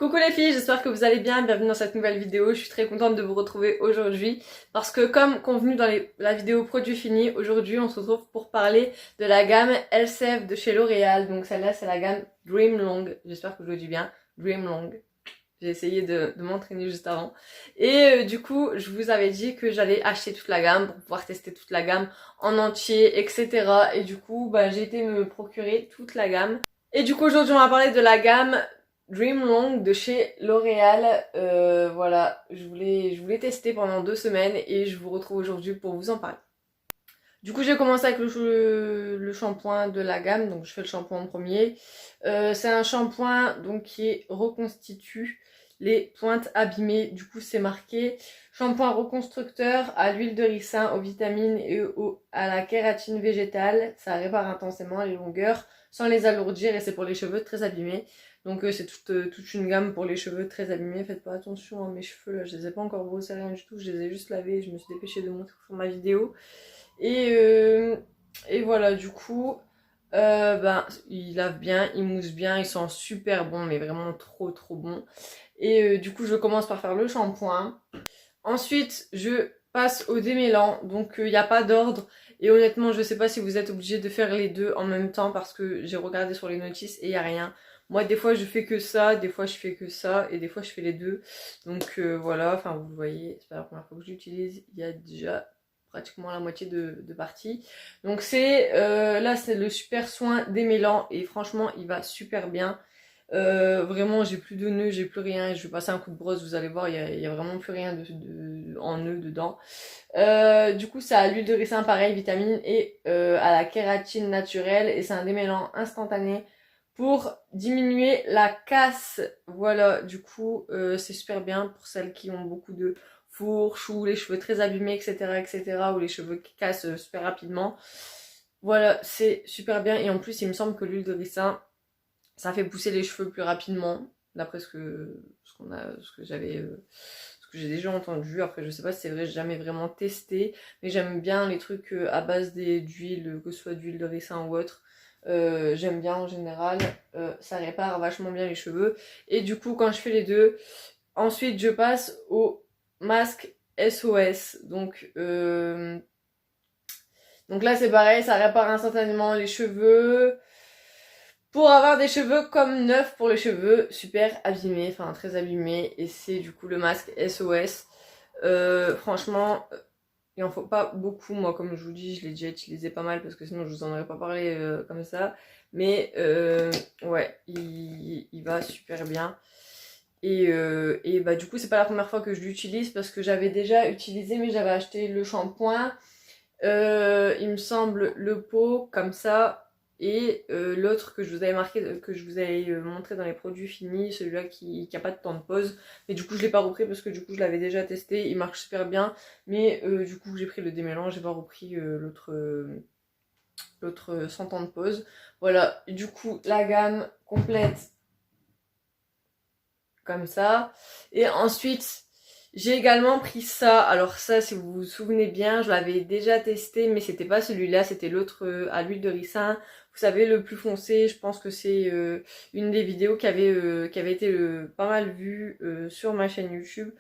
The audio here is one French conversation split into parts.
Coucou les filles, j'espère que vous allez bien, bienvenue dans cette nouvelle vidéo. Je suis très contente de vous retrouver aujourd'hui parce que comme convenu dans la vidéo produit fini, aujourd'hui on se retrouve pour parler de la gamme LCF de chez L'Oréal. Donc celle-là c'est la gamme Dream Long, j'espère que je le dis bien, Dream Long. J'ai essayé de m'entraîner juste avant. Et du coup, je vous avais dit que j'allais acheter toute la gamme pour pouvoir tester toute la gamme en entier, etc. Et du coup, j'ai été me procurer toute la gamme. Et du coup, aujourd'hui, on va parler de la gamme Dream Long de chez L'Oréal. Voilà, je voulais tester pendant 2 semaines et je vous retrouve aujourd'hui pour vous en parler. Du coup, j'ai commencé avec le shampoing de la gamme, donc je fais le shampoing en premier. C'est un shampoing donc qui reconstitue les pointes abîmées. Du coup, c'est marqué shampoing reconstructeur à l'huile de ricin, aux vitamines et à la kératine végétale. Ça répare intensément les longueurs sans les alourdir et c'est pour les cheveux très abîmés. Donc c'est toute une gamme pour les cheveux très abîmés. Faites pas attention à mes cheveux là, je les ai pas encore brossés, rien du tout. Je les ai juste lavés, je me suis dépêchée de montrer sur ma vidéo. Et voilà, du coup, il lave bien, il mousse bien, il sent super bon, mais vraiment trop trop bon. Et du coup, je commence par faire le shampoing. Ensuite, je passe au démêlant, donc il n'y a pas d'ordre. Et honnêtement, je sais pas si vous êtes obligé de faire les deux en même temps parce que j'ai regardé sur les notices et il n'y a rien. Moi, des fois, je fais que ça, des fois, je fais que ça, et des fois, je fais les deux. Donc voilà, enfin, vous voyez, c'est pas la première fois que j'utilise, il y a déjà pratiquement la moitié de partie. Donc là, c'est le super soin démêlant, et franchement, il va super bien. Vraiment, j'ai plus de nœuds, j'ai plus rien. Je vais passer un coup de brosse, vous allez voir, il y a vraiment plus rien en nœuds dedans. Du coup, ça a l'huile de ricin, pareil, vitamine, et à la kératine naturelle, et c'est un démêlant instantané pour diminuer la casse. Voilà, du coup, c'est super bien pour celles qui ont beaucoup de fourches ou les cheveux très abîmés, etc., etc., ou les cheveux qui cassent super rapidement. Voilà, c'est super bien, et en plus, il me semble que l'huile de ricin, ça fait pousser les cheveux plus rapidement, d'après ce que j'ai déjà entendu. Après, je sais pas si c'est vrai, j'ai jamais vraiment testé, mais j'aime bien les trucs à base d'huile, que ce soit d'huile de ricin ou autre. J'aime bien en général, ça répare vachement bien les cheveux. Et du coup, quand je fais les deux, ensuite je passe au masque SOS. Donc là, c'est pareil, ça répare instantanément les cheveux. Pour avoir des cheveux comme neufs pour les cheveux super abîmés, enfin très abîmés. Et c'est du coup le masque SOS. Franchement, il en faut pas beaucoup. Moi, comme je vous dis, je l'ai déjà utilisé pas mal parce que sinon je vous en aurais pas parlé comme ça. Mais ouais, il va super bien. Et du coup, c'est pas la première fois que je l'utilise parce que j'avais déjà utilisé, mais j'avais acheté le shampoing. Il me semble le pot comme ça. Et l'autre que je vous avais que je vous avais montré dans les produits finis, celui-là qui a pas de temps de pause. Mais du coup, je l'ai pas repris parce que du coup, je l'avais déjà testé. Il marche super bien. Mais du coup, j'ai pris le démêlant. J'ai pas repris l'autre sans temps de pause. Voilà. Du coup, la gamme complète comme ça. Et ensuite, j'ai également pris ça. Alors ça, si vous vous souvenez bien, je l'avais déjà testé, mais c'était pas celui-là, c'était l'autre à l'huile de ricin. Vous savez, le plus foncé. Je pense que c'est une des vidéos qui avait été pas mal vue sur ma chaîne YouTube.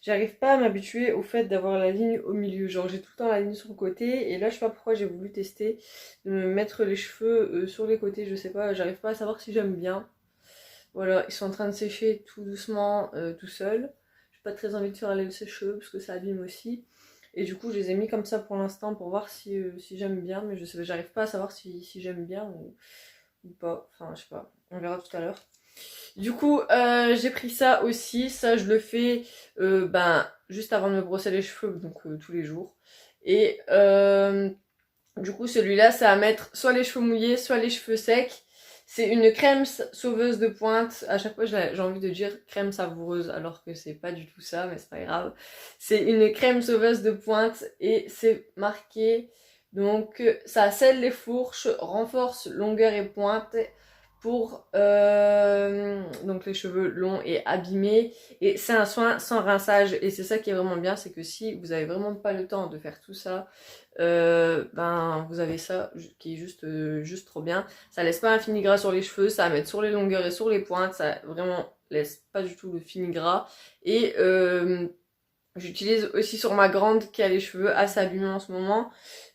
J'arrive pas à m'habituer au fait d'avoir la ligne au milieu. Genre, j'ai tout le temps la ligne sur le côté. Et là, je sais pas pourquoi j'ai voulu tester de me mettre les cheveux sur les côtés. Je sais pas, j'arrive pas à savoir si j'aime bien. Voilà, ils sont en train de sécher tout doucement, tout seuls. J'ai pas très envie de faire aller le sèche-cheveux parce que ça abîme aussi. Et du coup, je les ai mis comme ça pour l'instant pour voir si j'aime bien. Mais j'arrive pas à savoir si j'aime bien ou pas. Enfin, je sais pas. On verra tout à l'heure. Du coup, j'ai pris ça aussi. Ça, je le fais juste avant de me brosser les cheveux, donc tous les jours. Et du coup, celui-là, c'est à mettre soit les cheveux mouillés, soit les cheveux secs. C'est une crème sauveuse de pointe. À chaque fois, j'ai envie de dire crème savoureuse, alors que c'est pas du tout ça, mais c'est pas grave. C'est une crème sauveuse de pointe et c'est marqué. Donc, ça scelle les fourches, renforce longueur et pointe pour donc les cheveux longs et abîmés. Et c'est un soin sans rinçage. Et c'est ça qui est vraiment bien, c'est que si vous avez vraiment pas le temps de faire tout ça, vous avez ça qui est juste trop bien. Ça laisse pas un fini gras sur les cheveux, ça va mettre sur les longueurs et sur les pointes, ça vraiment laisse pas du tout le fini gras. Et j'utilise aussi sur ma grande qui a les cheveux assez abîmés en ce moment.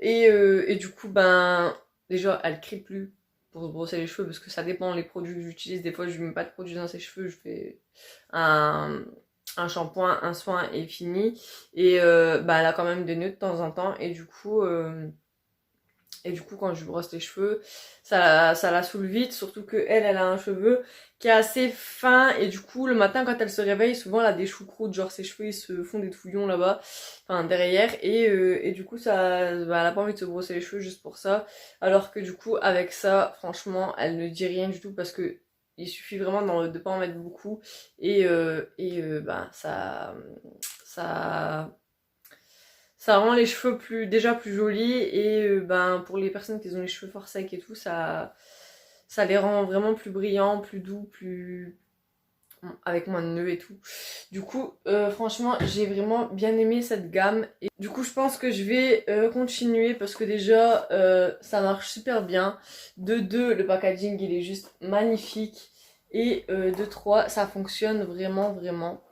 Et du coup, ben, déjà, elle crie plus pour se brosser les cheveux parce que ça dépend les produits que j'utilise. Des fois, je mets pas de produits dans ses cheveux, je fais un, un shampoing, un soin et fini. Et bah, elle a quand même des nœuds de temps en temps. Et du coup, quand je lui brosse les cheveux, ça la saoule vite, surtout que elle a un cheveu qui est assez fin, et du coup, le matin, quand elle se réveille, souvent, elle a des choucroutes, genre ses cheveux, ils se font des touillons là-bas, enfin, derrière, et du coup, bah, elle a pas envie de se brosser les cheveux juste pour ça, alors que du coup, avec ça, franchement, elle ne dit rien du tout, parce que il suffit vraiment de pas en mettre beaucoup, bah, ça, ça rend les cheveux déjà plus jolis et ben pour les personnes qui ont les cheveux fort secs et tout, ça les rend vraiment plus brillants, plus doux, plus avec moins de nœuds et tout. Du coup, franchement, j'ai vraiment bien aimé cette gamme. Et du coup, je pense que je vais continuer parce que déjà, ça marche super bien. De 2, le packaging, il est juste magnifique. Et de 3, ça fonctionne vraiment, vraiment.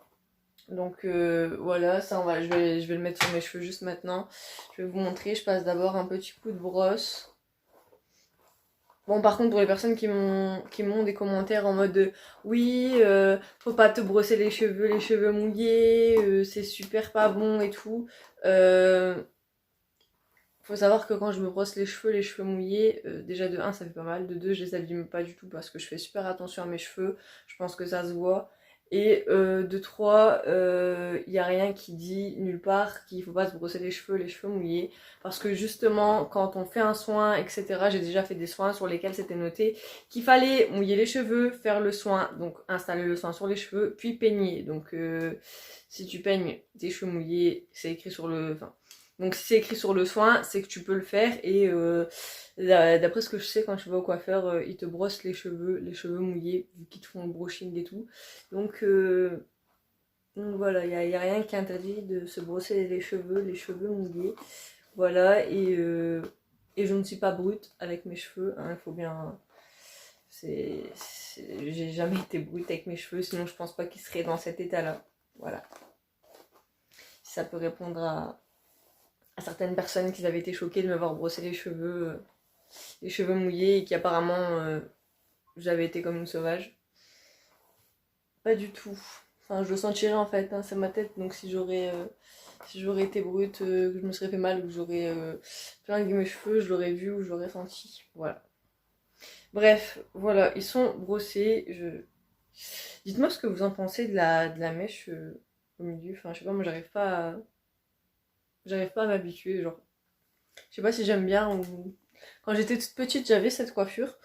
Donc voilà, ça je vais le mettre sur mes cheveux juste maintenant. Je vais vous montrer, je passe d'abord un petit coup de brosse. Bon, par contre, pour les personnes qui m'ont des commentaires en mode oui, faut pas te brosser les cheveux mouillés, c'est super pas bon et tout. Faut savoir que quand je me brosse les cheveux mouillés, déjà de un ça fait pas mal, de 2 je les abîme pas du tout parce que je fais super attention à mes cheveux, je pense que ça se voit. Et de 3, il n'y a rien qui dit nulle part qu'il faut pas se brosser les cheveux mouillés. Parce que justement, quand on fait un soin, etc., j'ai déjà fait des soins sur lesquels c'était noté qu'il fallait mouiller les cheveux, faire le soin, donc installer le soin sur les cheveux, puis peigner. Donc si tu peignes tes cheveux mouillés, c'est écrit sur le... Enfin, donc si c'est écrit sur le soin, c'est que tu peux le faire et d'après ce que je sais quand tu vas au coiffeur, ils te brossent les cheveux mouillés, vu qu'ils te font le brushing et tout. Donc voilà, y a rien qui interdit de se brosser les cheveux mouillés. Voilà, et je ne suis pas brute avec mes cheveux, hein, il faut bien... J'ai jamais été brute avec mes cheveux, sinon je pense pas qu'ils seraient dans cet état-là. Voilà. Si ça peut répondre à certaines personnes qui avaient été choquées de m'avoir brossé les cheveux mouillés et qui apparemment j'avais été comme une sauvage. Pas du tout. Enfin, je le sentirais en fait, hein, c'est ma tête, donc si j'aurais été brute, que je me serais fait mal ou que j'aurais flingué mes cheveux, je l'aurais vu ou je l'aurais senti. Voilà. Bref, voilà, ils sont brossés. Dites-moi ce que vous en pensez de la mèche au milieu. Enfin, je sais pas, moi j'arrive pas à m'habituer, genre. Je sais pas si j'aime bien ou... Quand j'étais toute petite, j'avais cette coiffure.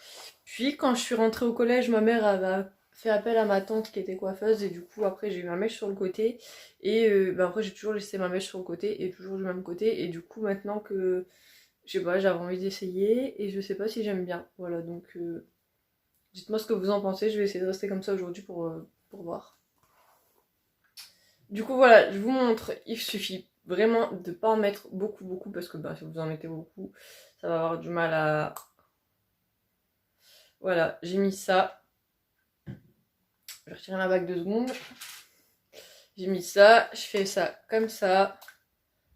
Puis quand je suis rentrée au collège, ma mère avait fait appel à ma tante qui était coiffeuse et du coup après j'ai eu ma mèche sur le côté et ben après j'ai toujours laissé ma mèche sur le côté et toujours du même côté et du coup maintenant que je sais pas, j'avais envie d'essayer et je sais pas si j'aime bien. Voilà, donc dites-moi ce que vous en pensez, je vais essayer de rester comme ça aujourd'hui pour voir. Du coup voilà, je vous montre, il suffit vraiment de pas en mettre beaucoup beaucoup parce que bah, si vous en mettez beaucoup, ça va avoir du mal à... Voilà, j'ai mis ça. Je vais retirer ma bague 2 secondes. J'ai mis ça, je fais ça comme ça.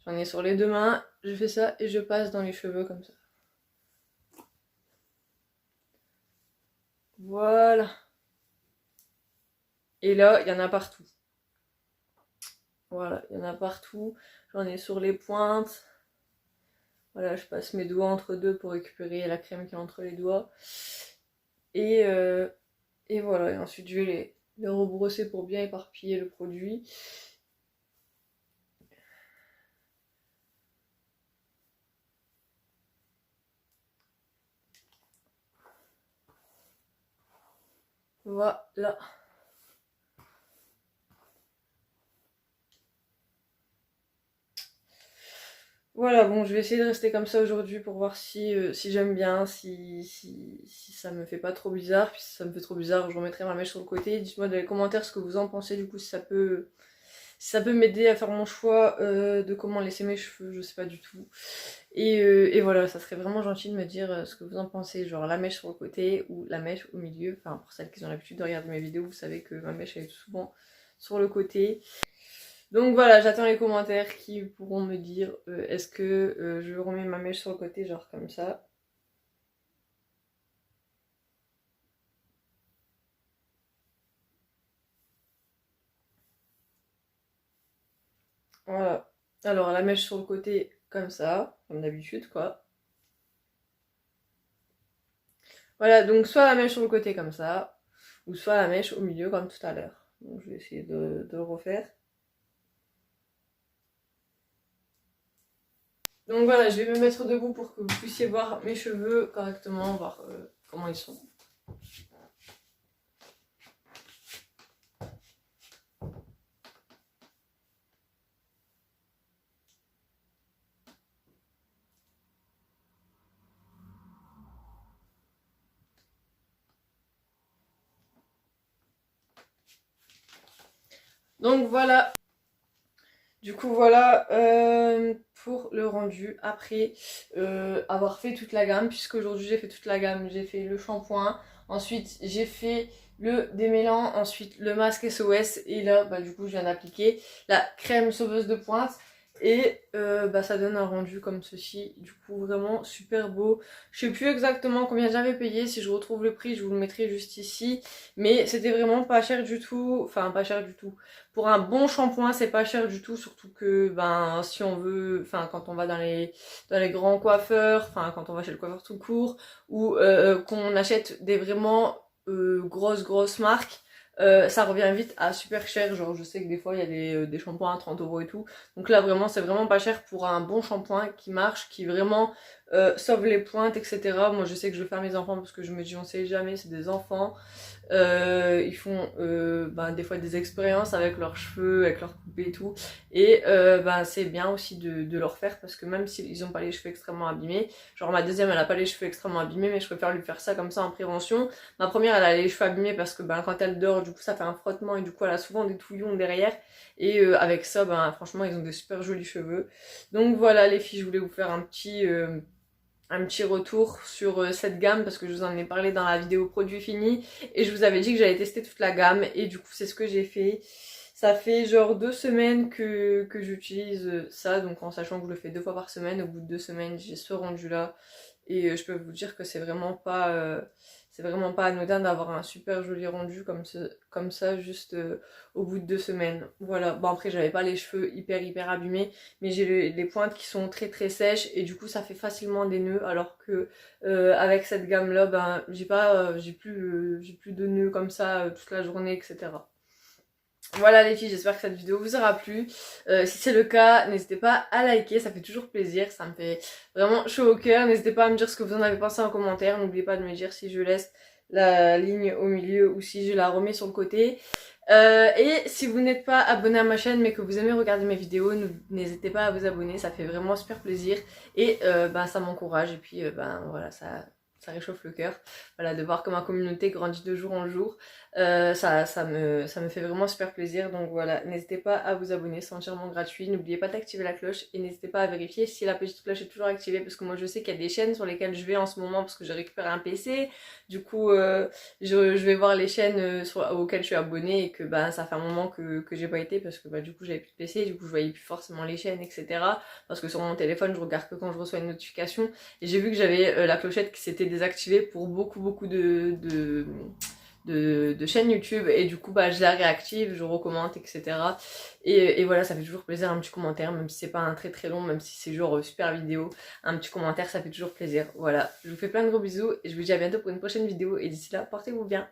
J'en ai sur les 2 mains, je fais ça et je passe dans les cheveux comme ça. Voilà. Et là, il y en a partout. Voilà, il y en a partout. J'en ai sur les pointes. Voilà, je passe mes doigts entre deux pour récupérer la crème qui est entre les doigts. Et, euh, et voilà, et ensuite je vais les rebrosser pour bien éparpiller le produit. Voilà. Voilà, bon, je vais essayer de rester comme ça aujourd'hui pour voir si j'aime bien, si ça me fait pas trop bizarre. Puis si ça me fait trop bizarre, je remettrai ma mèche sur le côté. Dites-moi dans les commentaires ce que vous en pensez, du coup, si ça peut Si ça peut m'aider à faire mon choix de comment laisser mes cheveux, je sais pas du tout. Et voilà, ça serait vraiment gentil de me dire ce que vous en pensez, genre la mèche sur le côté ou la mèche au milieu. Enfin, pour celles qui ont l'habitude de regarder mes vidéos, vous savez que ma mèche elle est souvent sur le côté. Donc voilà, j'attends les commentaires qui pourront me dire est-ce que je remets ma mèche sur le côté, genre comme ça. Voilà. Alors la mèche sur le côté comme ça, comme d'habitude quoi. Voilà, donc soit la mèche sur le côté comme ça, ou soit la mèche au milieu comme tout à l'heure. Donc je vais essayer de le refaire. Donc voilà, je vais me mettre debout pour que vous puissiez voir mes cheveux correctement, voir comment ils sont. Donc voilà, du coup voilà pour le rendu après avoir fait toute la gamme, puisque aujourd'hui j'ai fait toute la gamme, j'ai fait le shampoing, ensuite j'ai fait le démêlant, ensuite le masque SOS et là bah, du coup je viens d'appliquer la crème sauveuse de pointe. Et bah, ça donne un rendu comme ceci, du coup vraiment super beau. Je sais plus exactement combien j'avais payé, si je retrouve le prix je vous le mettrai juste ici. Mais c'était vraiment pas cher du tout, enfin pas cher du tout. Pour un bon shampoing c'est pas cher du tout, surtout que ben si on veut, enfin quand on va dans les grands coiffeurs, enfin quand on va chez le coiffeur tout court, ou qu'on achète des vraiment grosses marques. Ça revient vite à super cher, genre je sais que des fois il y a des shampoings à 30 € et tout. Donc là vraiment c'est vraiment pas cher pour un bon shampoing qui marche, qui vraiment sauve les pointes, etc. Moi je sais que je vais faire mes enfants parce que je me dis on sait jamais, c'est des enfants. Ils font ben, des fois des expériences avec leurs cheveux, avec leurs coupés et tout. Et ben, c'est bien aussi de leur faire parce que même s'ils n'ont pas les cheveux extrêmement abîmés, genre ma deuxième elle a pas les cheveux extrêmement abîmés, mais je préfère lui faire ça comme ça en prévention. Ma première elle a les cheveux abîmés parce que ben, quand elle dort, du coup ça fait un frottement et du coup elle a souvent des touillons derrière. Et avec ça, ben, franchement ils ont des super jolis cheveux. Donc voilà les filles, je voulais vous faire un petit retour sur cette gamme parce que je vous en ai parlé dans la vidéo produit fini et je vous avais dit que j'allais tester toute la gamme et du coup c'est ce que j'ai fait. Ça fait genre 2 semaines que j'utilise ça, donc en sachant que je le fais 2 fois par semaine, au bout de 2 semaines j'ai ce rendu là et je peux vous dire que c'est vraiment pas anodin d'avoir un super joli rendu comme ça juste au bout de 2 semaines. Voilà, bon après j'avais pas les cheveux hyper abîmés, mais j'ai les pointes qui sont très sèches et du coup ça fait facilement des nœuds alors que avec cette gamme là ben j'ai plus de nœuds comme ça toute la journée, etc. Voilà les filles, j'espère que cette vidéo vous aura plu. Si c'est le cas, n'hésitez pas à liker, ça fait toujours plaisir, ça me fait vraiment chaud au cœur. N'hésitez pas à me dire ce que vous en avez pensé en commentaire. N'oubliez pas de me dire si je laisse la ligne au milieu ou si je la remets sur le côté. Et si vous n'êtes pas abonné à ma chaîne mais que vous aimez regarder mes vidéos, n'hésitez pas à vous abonner, ça fait vraiment super plaisir. Et ben, ça m'encourage et puis ben, voilà, ça réchauffe le cœur, voilà, de voir que ma communauté grandit de jour en jour. Ça me fait vraiment super plaisir. Donc voilà, n'hésitez pas à vous abonner, c'est entièrement gratuit. N'oubliez pas d'activer la cloche et n'hésitez pas à vérifier si la petite cloche est toujours activée parce que moi je sais qu'il y a des chaînes sur lesquelles je vais en ce moment parce que j'ai récupéré un PC. Du coup, je vais voir les chaînes auxquelles je suis abonnée et que bah, ça fait un moment que j'ai pas été parce que bah, du coup j'avais plus de PC, du coup je voyais plus forcément les chaînes, etc. Parce que sur mon téléphone je regarde que quand je reçois une notification. Et j'ai vu que j'avais la clochette qui s'était désactivée pour beaucoup de chaînes YouTube et du coup bah je la réactive, je recommande, etc. Et voilà, ça fait toujours plaisir un petit commentaire, même si c'est pas un très long, même si c'est genre super vidéo, un petit commentaire ça fait toujours plaisir. Voilà, je vous fais plein de gros bisous et je vous dis à bientôt pour une prochaine vidéo et d'ici là portez-vous bien.